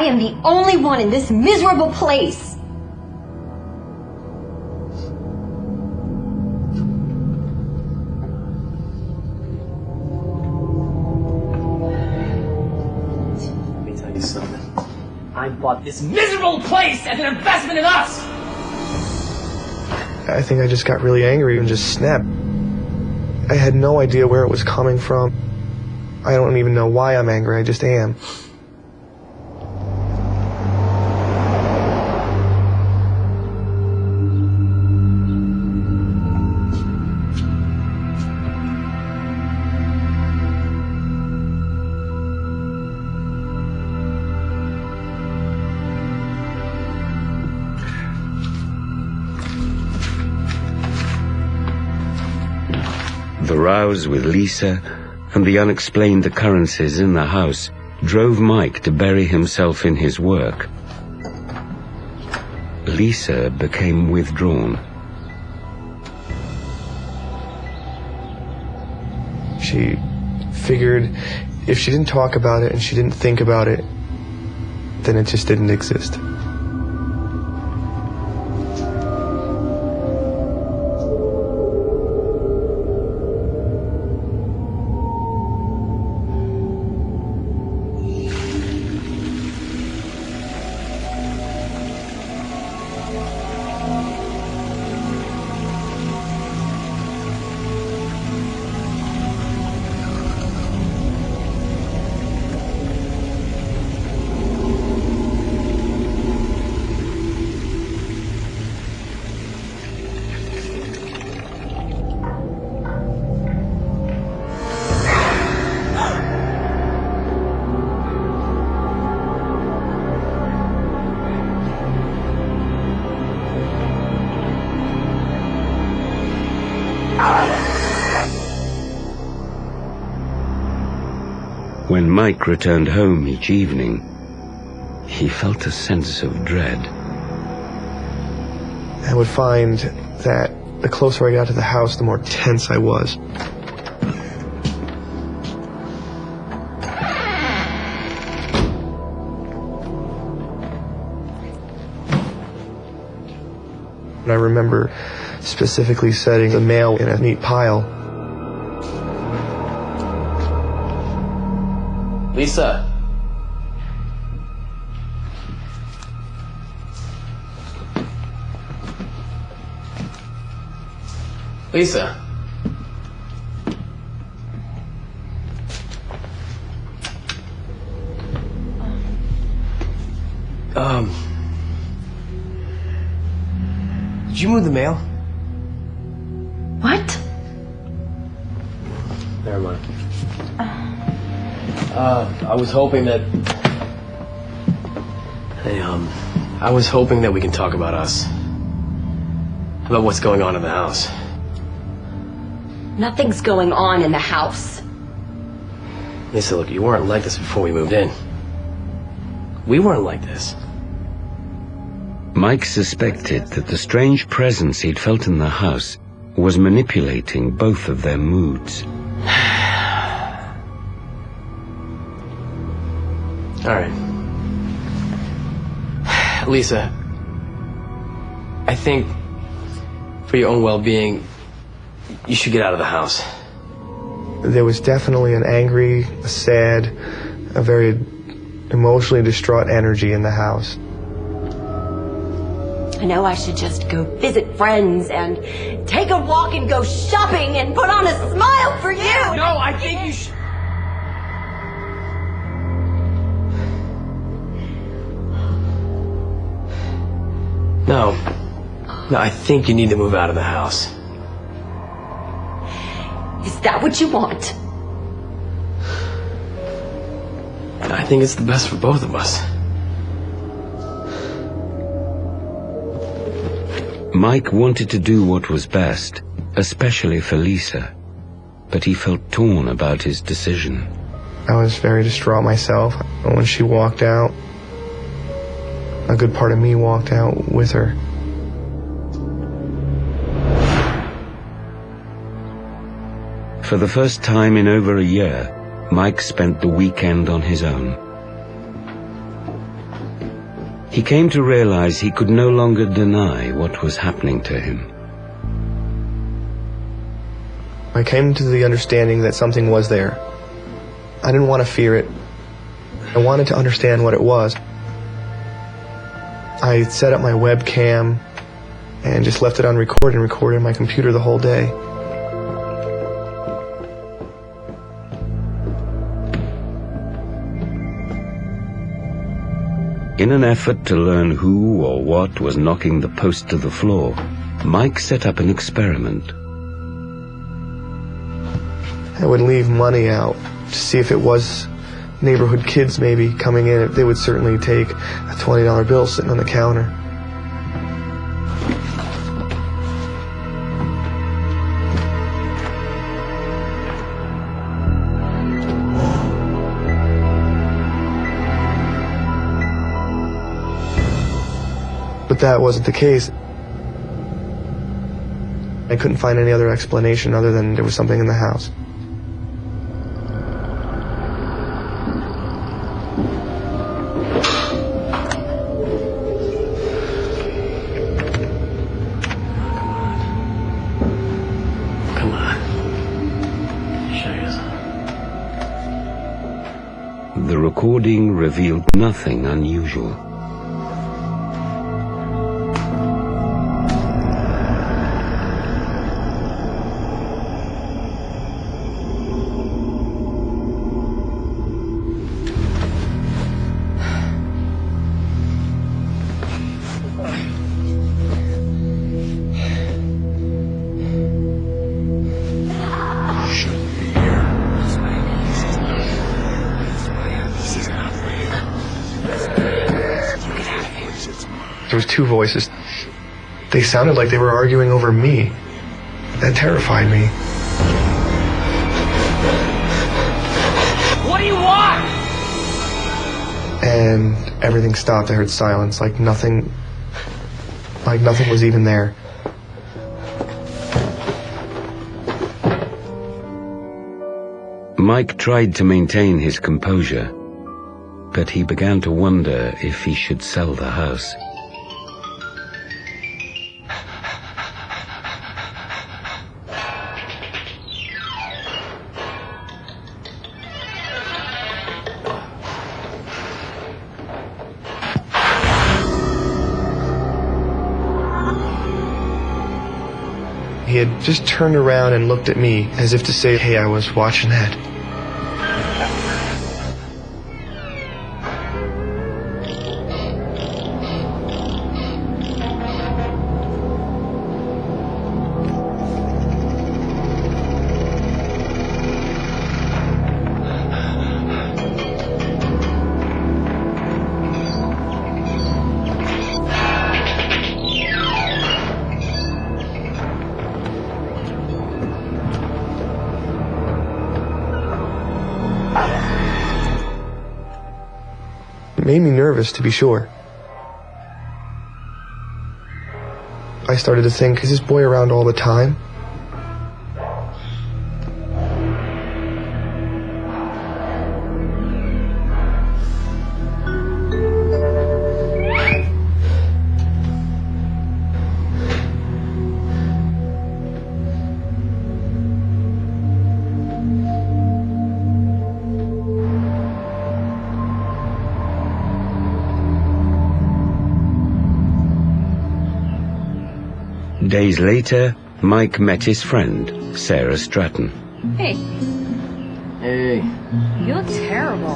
am the only one in this miserable place. Let me tell you something. I bought this miserable place as an investment in us! I think I just got really angry and just snapped. I had no idea where it was coming from. I don't even know why I'm angry, I just am. The rows with Lisa and the unexplained occurrences in the house drove Mike to bury himself in his work. Lisa became withdrawn. She figured if she didn't talk about it and she didn't think about it, then it just didn't exist. When Mike returned home each evening, he felt a sense of dread. I would find that the closer I got to the house, the more tense I was. And I remember specifically setting the mail in a neat pile. Lisa. Lisa. Did you move the mail? What? Never mind. I was hoping that... Hey, I was hoping that we can talk about us. About what's going on in the house. Nothing's going on in the house. Lisa, look, you weren't like this before we moved in. We weren't like this. Mike suspected that the strange presence he'd felt in the house was manipulating both of their moods. All right. Lisa, I think for your own well-being, you should get out of the house. There was definitely an angry, a sad, a very emotionally distraught energy in the house. I know I should just go visit friends and take a walk and go shopping and put on a smile for you. No, I think you should... No, I think you need to move out of the house. Is that what you want? I think it's the best for both of us. Mike wanted to do what was best, especially for Lisa, but he felt torn about his decision. I was very distraught myself. When she walked out, a good part of me walked out with her. For the first time in over a year, Mike spent the weekend on his own. He came to realize he could no longer deny what was happening to him. I came to the understanding that something was there. I didn't want to fear it. I wanted to understand what it was. I set up my webcam and just left it on record and recorded on my computer the whole day. In an effort to learn who or what was knocking the post to the floor, Mike set up an experiment. I would leave money out to see if it was neighborhood kids maybe coming in. They would certainly take a $20 bill sitting on the counter. But that wasn't the case. I couldn't find any other explanation other than there was something in the house. Come on. Show yourself. The recording revealed nothing unusual. There was two voices. They sounded like they were arguing over me. That terrified me. What do you want? And everything stopped. I heard silence, like nothing was even there. Mike tried to maintain his composure, but he began to wonder if he should sell the house. He had just turned around and looked at me as if to say, hey, I was watching that. It made me nervous, to be sure. I started to think, is this boy around all the time? Days later, Mike met his friend, Sarah Stratton. Hey, Hey, you look terrible.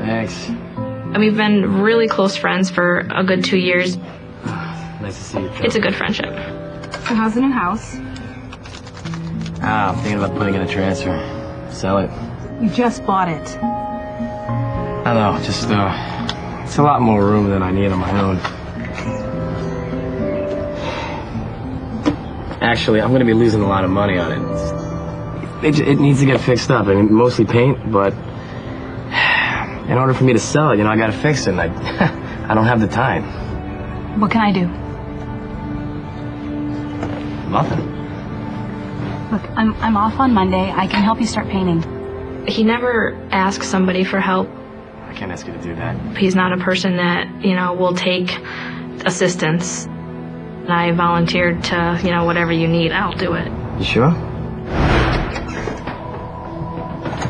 thanks. And we've been really close friends for a good 2 years. Nice to see you, Joe. It's a good friendship. So how's the new house? I'm thinking about putting in a transfer. Sell it. You just bought it. I know, just, it's a lot more room than I need on my own. Actually, I'm going to be losing a lot of money on it. It needs to get fixed up. I mean, mostly paint, but in order for me to sell it, I got to fix it. And I don't have the time. What can I do? Nothing. Look, I'm off on Monday. I can help you start painting. He never asks somebody for help. I can't ask you to do that. He's not a person that, will take assistance. And I volunteered to, whatever you need, I'll do it. You sure?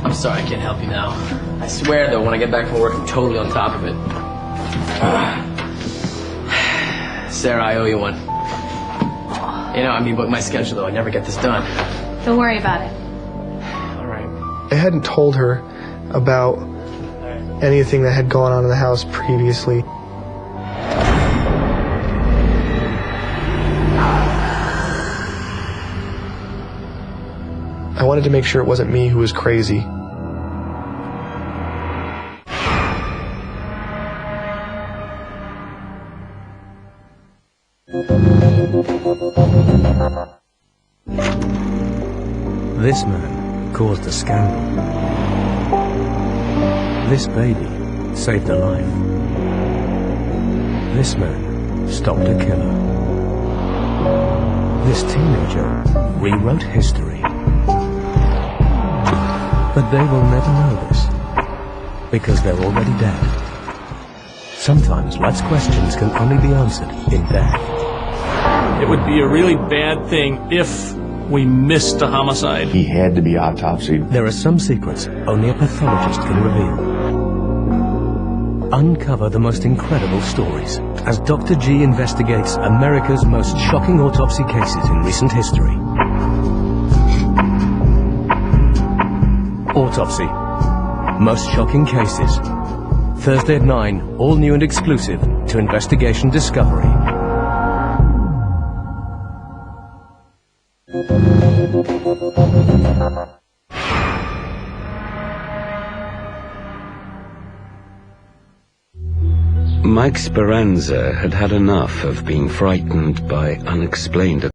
I'm sorry, I can't help you now. I swear, though, when I get back from work, I'm totally on top of it. Sarah, I owe you one. Book my schedule, though. I never get this done. Don't worry about it. All right. I hadn't told her about anything that had gone on in the house previously. I wanted to make sure it wasn't me who was crazy. This man caused a scandal. This baby saved a life. This man stopped a killer. This teenager rewrote history. But they will never know this, because they're already dead. Sometimes life's questions can only be answered in death. It would be a really bad thing if we missed a homicide. He had to be autopsied. There are some secrets only a pathologist can reveal. Uncover the most incredible stories as Dr. G investigates America's most shocking autopsy cases in recent history. Autopsy. Most shocking cases. Thursday at 9, all new and exclusive to Investigation Discovery. Mike Speranza had had enough of being frightened by unexplained